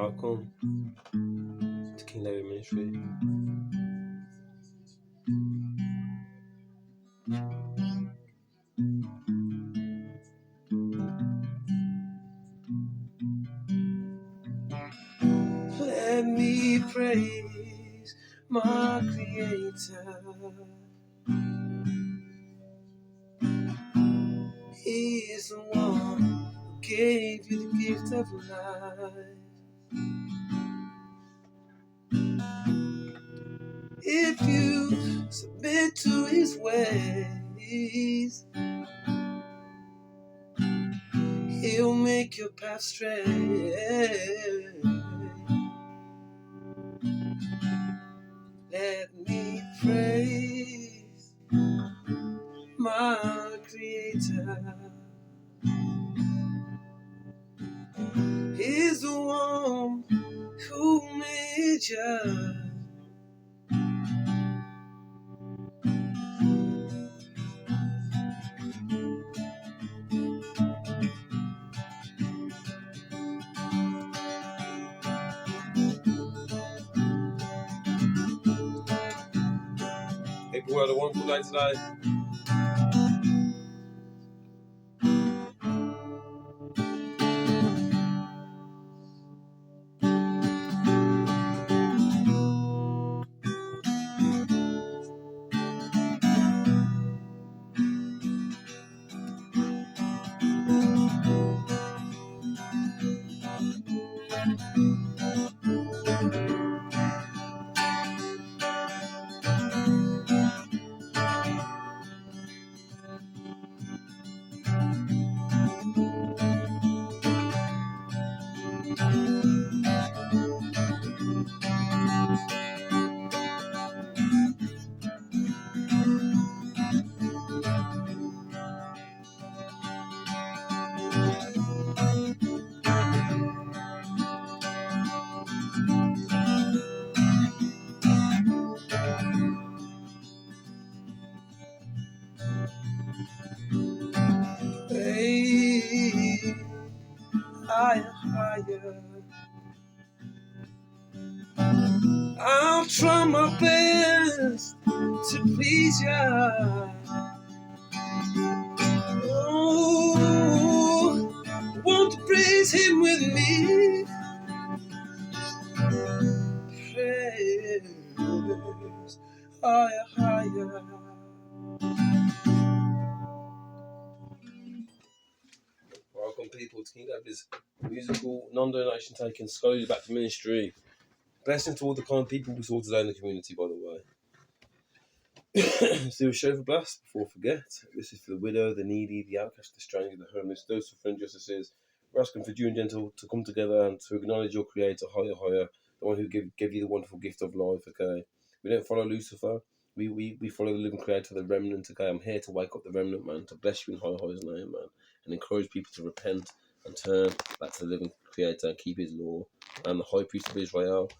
Welcome to King Larry Ministry. Let me praise my Creator. He is the one who gave you the gift of life. If you submit to His ways, He'll make your path straight. Let me praise my Creator. He's the one who made you. People had a wonderful day today. Hey, higher, higher. I'll try my best to please ya. Oh, won't you praise Him with me? Praise higher, higher. Welcome people to King David's musical non-donation taking slowly back to ministry. Blessing to all the kind people we saw today in the community, by the way. Let's do a show for blast before I forget. This is for the widow, the needy, the outcast, the stranger, the homeless, those suffering injustices. We're asking for you and gentle to come together and to acknowledge your Creator, higher, higher, the one who gave you the wonderful gift of life, okay? We don't follow Lucifer. We follow the living Creator, the remnant, okay? I'm here to wake up the remnant, man, to bless you in higher, higher's name, man, and encourage people to repent and turn back to the living Creator and keep His law. And the High Priest of Israel,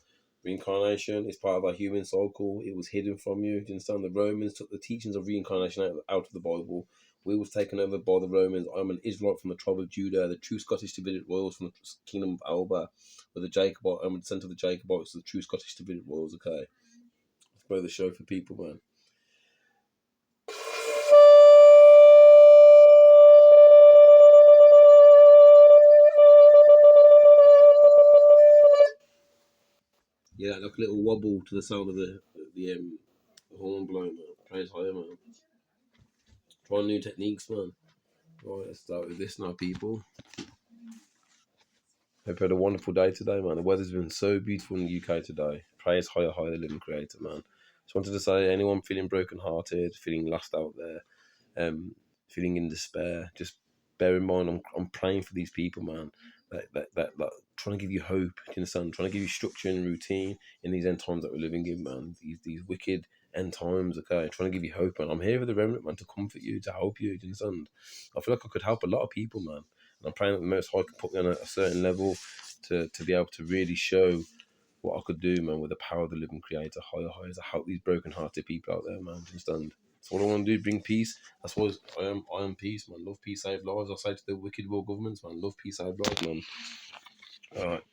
reincarnation is part of our human cycle. It was hidden from you. Do you understand? The Romans took the teachings of reincarnation out of the Bible. We was taken over by the Romans. I'm an Israelite from the tribe of Judah, the true Scottish Davidic royals from the kingdom of Alba. With the Jacobite, I'm a descendant of the Jacobites, the true Scottish Davidic royals. Okay, let's play the show for people, man. Yeah, like a little wobble to the sound of the horn blowing, man. Praise higher, man. Try new techniques, man. Right, let's start with this now, people. Hope you had a wonderful day today, man. The weather's been so beautiful in the UK today. Praise higher, higher, the living Creator, man. Just wanted to say, anyone feeling broken-hearted, feeling lost out there, feeling in despair, just bear in mind, I'm praying for these people, man. That trying to give you hope, you understand? Trying to give you structure and routine in these end times that we're living in, man. These wicked end times, okay? Trying to give you hope, man. I'm here with the remnant, man, to comfort you, to help you, do you understand? I feel like I could help a lot of people, man. And I'm praying that the Most High can put me on a certain level to be able to really show what I could do, man, with the power of the living Creator, higher, higher, to help these broken-hearted people out there, man. Do you understand? That's what I want to do, bring peace. That's what I am peace, man. Love, peace, save lives. I say to the wicked world governments, man, love, peace, save lives, man. All right.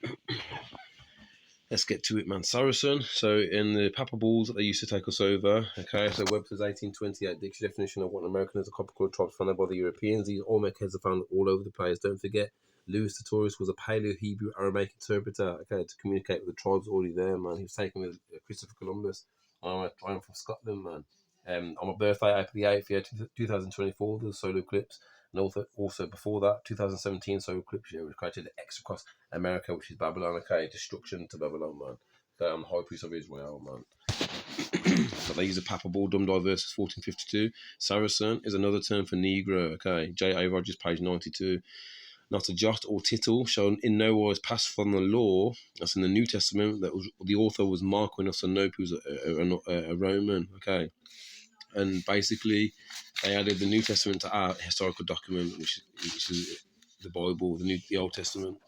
let's get to it, man. Saracen. So in the Papa Balls that they used to take us over, okay, so Webster's 1828 dictionary definition of what an American is: a tropical tribe founded by the Europeans. These Olmec heads are found all over the place. Don't forget, Louis Sertorius was a Paleo-Hebrew Aramaic interpreter, okay, to communicate with the tribes already there, man. He was taken with Christopher Columbus. I'm from Scotland, man. On my birthday, April the 8th, yeah, 2024, there's solar eclipse. And also before that, 2017 solar eclipse year, which created the X across America, which is Babylon, okay, destruction to Babylon, man. Okay, I'm the high priest of Israel, man. But they use a papal dumb verses 1452. Saracen is another term for Negro, okay. J.A. Rogers, page 92. Not a jot or tittle shall in no wise pass from the law. That's in the New Testament. That was, the author was Marquinus Anope, who was a Roman, okay. And basically, they added the New Testament to our historical document, which is the Bible, the Old Testament.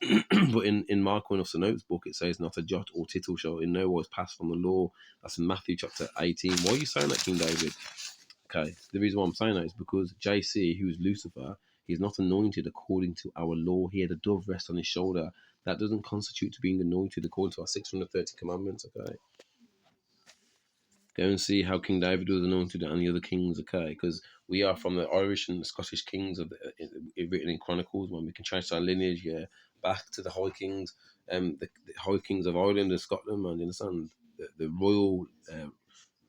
But in Marquinus Anope's book, it says, "Not a jot or tittle shall in no wise pass from the law." That's in Matthew chapter 18. Why are you saying that, King David? Okay, the reason why I'm saying that is because JC, who is Lucifer, he's not anointed according to our law. He had a dove rest on his shoulder. That doesn't constitute to being anointed according to our 630 commandments, okay? Go and see how King David was anointed and the other kings, okay? Because we are from the Irish and Scottish kings of written in Chronicles. When we can trace our lineage, yeah, back to the High Kings, the High Kings of Ireland and Scotland, man. You understand the royal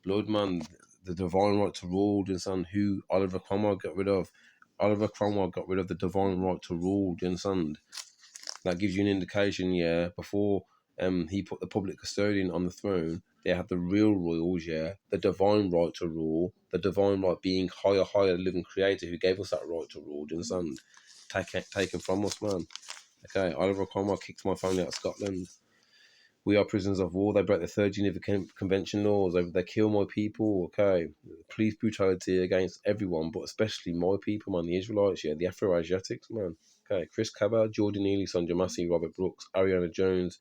blood, man, the divine right to rule. You understand who Oliver Cromwell got rid of? Oliver Cromwell got rid of the divine right to rule. Do you understand? That gives you an indication, yeah. Before he put the public custodian on the throne, they had the real royals, yeah, the divine right to rule, the divine right being higher, living creator who gave us that right to rule. Do you understand? Taken from us, man. Okay, Oliver Cromwell kicked my family out of Scotland. We are prisoners of war. They break the Third Geneva Convention laws. They kill my people. Okay, police brutality against everyone, but especially my people, man. The Israelites, yeah, the Afro-Asiatics, man. Okay, Chris Cabot, Jordan Neely, Sonja Massey, Robert Brooks, Ariana Jones,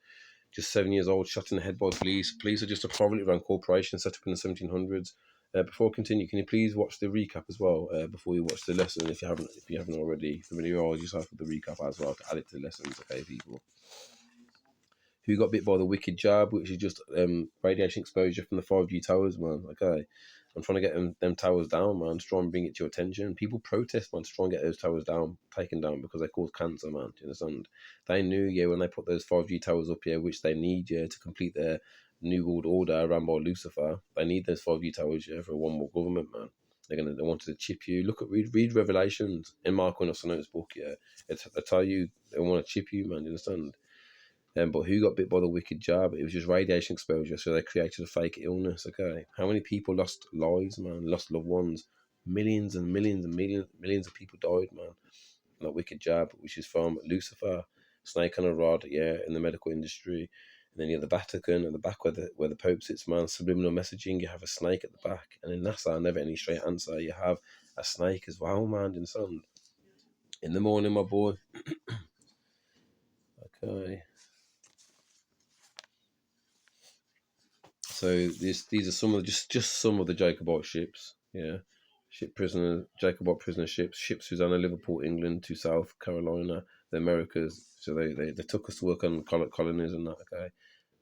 just 7 years old, shot in the head by police. Police are just a privately run corporation set up in the 1700s. Before I continue, can you please watch the recap as well before you watch the lesson? If you haven't already, familiarise yourself with the recap as well to add it to the lessons, okay, people. Who got bit by the wicked jab, which is just radiation exposure from the 5G towers, man. Okay, I'm trying to get them towers down, man. To try and bring it to your attention. People protest, man, to try and get those towers taken down because they cause cancer, man. Do you understand? They knew, yeah, when they put those 5G towers up here, which they need, yeah, to complete their New World Order run by Lucifer. They need those 5G towers, yeah, for a one world government, man. They wanted to chip you. Read Revelations in Mark Anope's book, yeah. They tell you they want to chip you, man. Do you understand? But who got bit by the wicked jab? It was just radiation exposure, so they created a fake illness, okay? How many people lost lives, man? Lost loved ones? Millions and millions and millions of people died, man. And that wicked jab, which is from Lucifer, snake on a rod, yeah, in the medical industry. And then you have the Vatican at the back where the Pope sits, man. Subliminal messaging, you have a snake at the back. And in NASA, never any straight answer, you have a snake as well, man, in the sun. In the morning, my boy. Okay. So these are some of just some of the Jacobite ships. Yeah, Jacobite prisoner ships Susanna, Liverpool, England to South Carolina, the Americas. So they took us to work on colonies and that. Okay,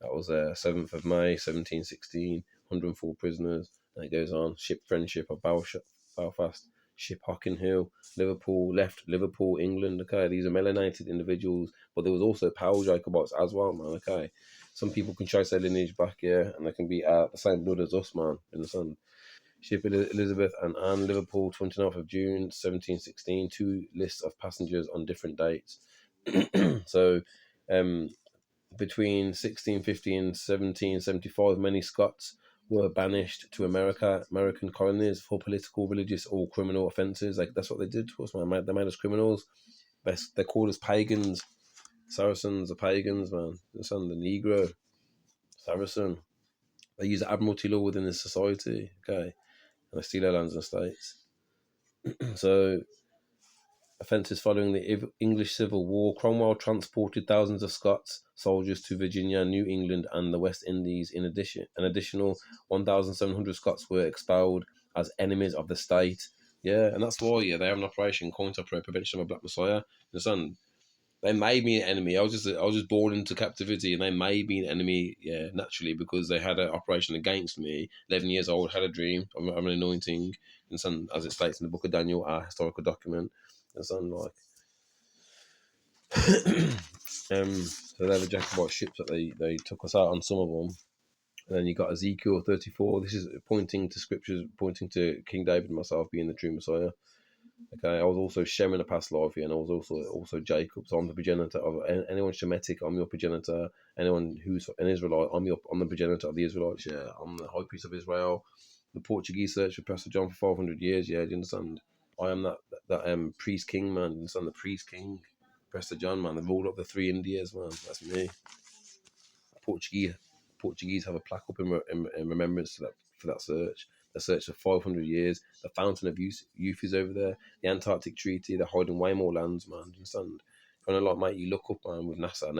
that was 7th of May, 1716. 104 prisoners. And it goes on. Ship Friendship of Belfast. Ship Hockenhill, Liverpool, England. Okay, these are melanated individuals, but there was also Powell Jacobites as well, man. Okay, some people can trace their lineage back here, and they can be the same blood as us, man. In the sun. Ship Elizabeth and Anne, Liverpool, 29th of June, 1716. Two lists of passengers on different dates. So, between 1650 and 1775, many Scots were banished to American colonies for political, religious, or criminal offences. Like that's what they did to us, man. They made us criminals. They called us pagans. Saracens are pagans, man. The son, the Negro, Saracen. They use admiralty law within the society, okay, and they steal our lands and estates. So, offences following the English Civil War, Cromwell transported thousands of Scots soldiers to Virginia, New England, and the West Indies. In addition, an additional 1,700 Scots were expelled as enemies of the state. Yeah, and that's why they have an operation, Coin Opera, Prevention of a Black Messiah. Understand? They made me an enemy. I was just born into captivity, and they made me an enemy, yeah, naturally, because they had an operation against me. 11 years old, had a dream. I'm an anointing, and some, as it states in the Book of Daniel, our historical document, and some like, so they were Jacobite ships that they took us out on some of them. And then you got Ezekiel 34. This is pointing to scriptures, pointing to King David and myself being the true Messiah. Okay, I was also Shem in a past life here, and I was also Jacob. So I'm the progenitor of anyone Shemitic. I'm your progenitor. Anyone who's an Israelite, I'm the progenitor of the Israelites. Yeah, I'm the high priest of Israel. The Portuguese searched for Pastor John for 500 years. Yeah, do you understand? I am that priest king, man. Do you understand? The priest king, Pastor John, man. They've ruled up the three Indias, man. That's me. Portuguese Portuguese have a plaque up in remembrance to that for that search. They searched for 500 years. The Fountain of Youth is over there. The Antarctic Treaty. They're hiding way more lands, man. Do you understand? Trying to like make you look up, man, with NASA and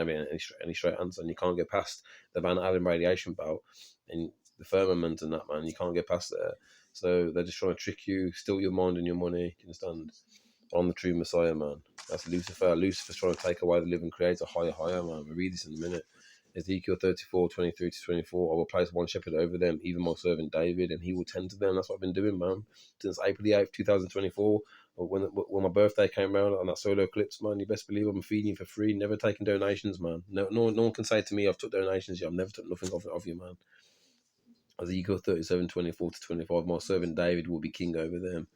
any straight answer, and you can't get past the Van Allen radiation belt and the firmament and that, man. You can't get past there. So they're just trying to trick you, steal your mind and your money. Do you understand? I'm the true Messiah, man. That's Lucifer. Lucifer's trying to take away the living creator. Higher, man. We'll read this in a minute. Ezekiel 34:23-24. I will place one shepherd over them, even my servant David, and he will tend to them. That's what I've been doing, man, since April the 8th, 2024. When my birthday came around on that solar eclipse, man, you best believe I'm feeding you for free, never taking donations, man. No one can say to me I've took donations yet. I've never took nothing of you, man. Ezekiel 37:24-25. My servant David will be king over them.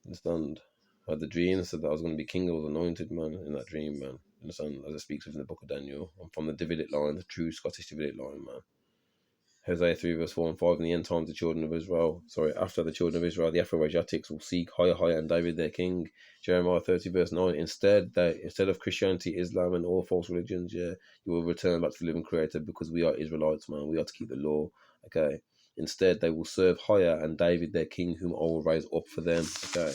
Understand? I had the dream, said that I was going to be king. I was anointed, man, in that dream, man. Understand? As it speaks within the book of Daniel. I'm from the Davidic line, the true Scottish Davidic line, man. Hosea 3:4-5. In the end times, the children of Israel, after the children of Israel, the Afro-Asiatics will seek higher, and David their king. Jeremiah 30:9. Instead of Christianity, Islam, and all false religions, yeah, you will return back to the living creator, because we are Israelites, man. We are to keep the law, okay? Instead, they will serve higher, and David their king, whom I will raise up for them, okay?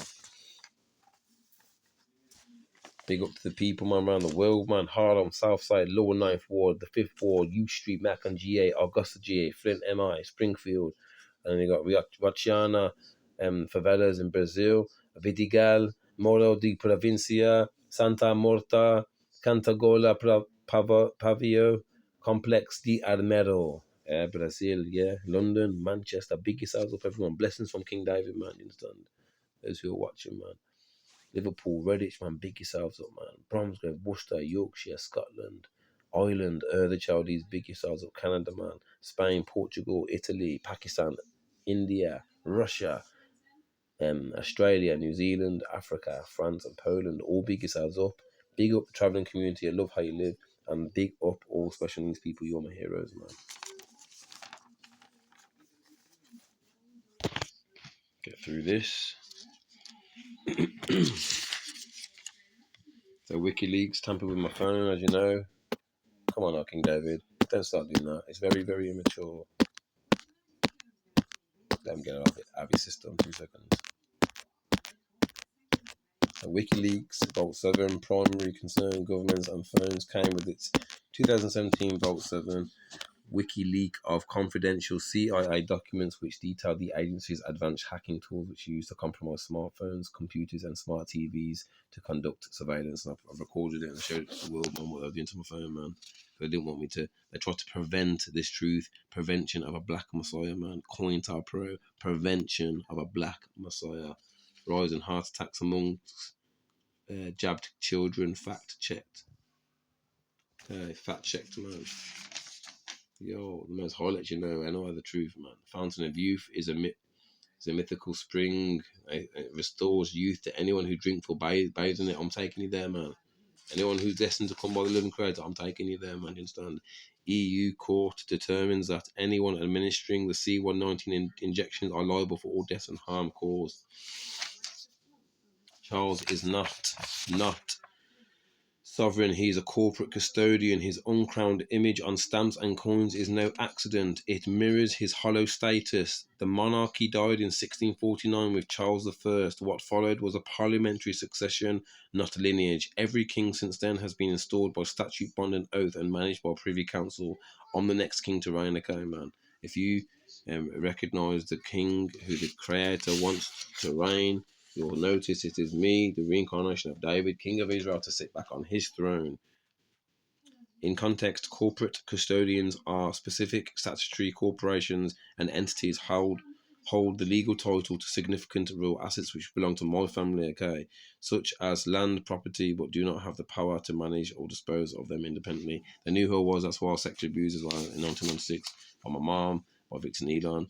Big up to the people, man, around the world, man. Harlem, Southside, Lower Ninth Ward, the Fifth Ward, U Street, Macon GA, Augusta GA, Flint MI, Springfield. And we got Rachana, favelas in Brazil, Vidigal, Moro de Provincia, Santa Morta, Cantagola, Pavio, Complex de Armero. Brazil, yeah. London, Manchester, big yourselves up, everyone. Blessings from King David, man. You understand? Those who are watching, man. Liverpool, Redditch, man, big yourselves up, man. Bromsgrove, Worcester, Yorkshire, Scotland, Ireland, the Chaldees, big yourselves up. Canada, man. Spain, Portugal, Italy, Pakistan, India, Russia, Australia, New Zealand, Africa, France, and Poland. All big yourselves up. Big up the travelling community. I love how you live. And big up all special needs people. You're my heroes, man. Get through this. So WikiLeaks tampered with my phone, as you know. Come on, King David. Don't start doing that. It's very, very immature. Let me get it out of your system. 2 seconds. So WikiLeaks, Vault 7, primary concern governments and phones came with its 2017 Vault 7 WikiLeak of confidential CIA documents which detailed the agency's advanced hacking tools which used to compromise smartphones, computers, and smart TVs to conduct surveillance. And I've recorded it and showed it to the world, man, what they're doing to my phone, man. They didn't want me to. They tried to prevent this truth. Prevention of a black messiah, man. COINTELPRO. Prevention of a black messiah. Rise in heart attacks among jabbed children. Fact checked. Fact checked, man. Yo, the most highlights you know, I know the truth, man. Fountain of Youth is a mythical spring. It restores youth to anyone who drinks or bathes in it. I'm taking you there, man. Anyone who's destined to come by the living creator, I'm taking you there, man. You understand? EU court determines that anyone administering the C119 injections are liable for all deaths and harm caused. Charles is not sovereign. He is a corporate custodian. His uncrowned image on stamps and coins is no accident. It mirrors his hollow status. The monarchy died in 1649 with Charles I. What followed was a parliamentary succession, not a lineage. Every king since then has been installed by statute, bond, and oath, and managed by Privy Council. I'm the next king to reign, okay, man? If you recognise the king who the creator wants to reign, You'll notice it is me, the reincarnation of David, king of Israel, to sit back on his throne. In context, corporate custodians are specific statutory corporations and entities hold the legal title to significant real assets which belong to my family, okay, such as land, property, but do not have the power to manage or dispose of them independently. They knew who I was. That's why I was sexually abused as well in 1996 by my mom, by Victor Nealon,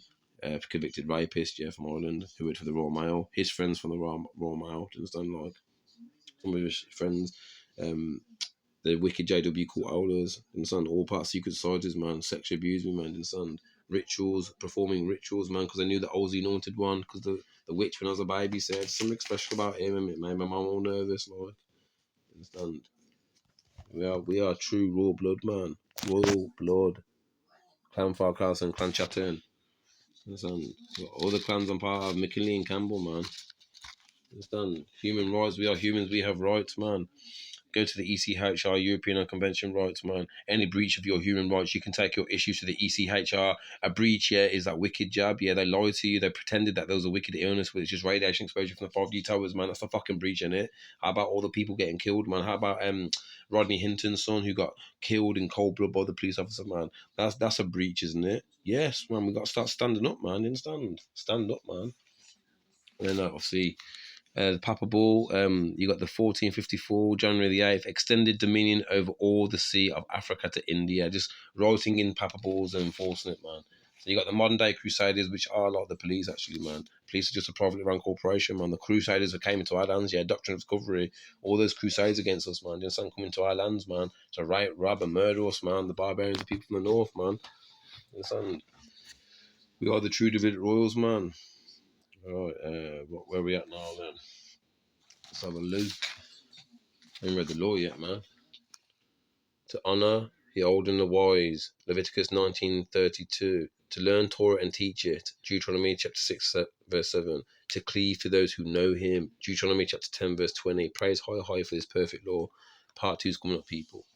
convicted rapist, yeah, from Ireland, who worked for the Royal Mail. His friends from the Royal Mail, do you understand? Like some of his friends. The wicked JW court holders, and son, all part of secret societies, man, sexually abused me, man, and son, rituals, performing rituals, man, because I knew that I was the anointed one, because the witch when I was a baby said something special about him, and it made my mum all nervous, like, understand? We are true raw blood, man, royal blood, Clan Farkas and Clan Chatton, understand? All the clans I'm part of, McKinley and Campbell, man, understand? Human rights, we are humans, we have rights, man. Go to the ECHR, European Convention Rights, man. Any breach of your human rights, you can take your issues to the ECHR. A breach, yeah, is that wicked jab. Yeah, they lied to you. They pretended that there was a wicked illness, which is radiation exposure from the 5G towers, man. That's a fucking breach, in it. How about all the people getting killed, man? How about Rodney Hinton's son who got killed in cold blood by the police officer, man? That's a breach, isn't it? Yes, man. We got to start standing up, man. You understand? Stand up, man. And then obviously the Papa Bull, you got the 1454, January the 8th, extended dominion over all the sea of Africa to India, just writing in Papa Bulls and enforcing it, man. So you got the modern day Crusaders, which are like the police, actually, man. Police are just a privately run corporation, man. The Crusaders that came into our lands, yeah, Doctrine of Discovery, all those crusades against us, man. You understand, coming to our lands, man, to rape, rob, and murder us, man. The barbarians, the people from the north, man. You understand? We are the true Davidic royals, man. All right, where are we at now, then? Let's have a look. I haven't read the law yet, man. To honor the old and the wise, Leviticus 19:32. To learn Torah and teach it, Deuteronomy chapter 6, verse 7. To cleave to those who know him, Deuteronomy chapter 10, verse 20. Praise high for this perfect law. Part 2 is coming up, people.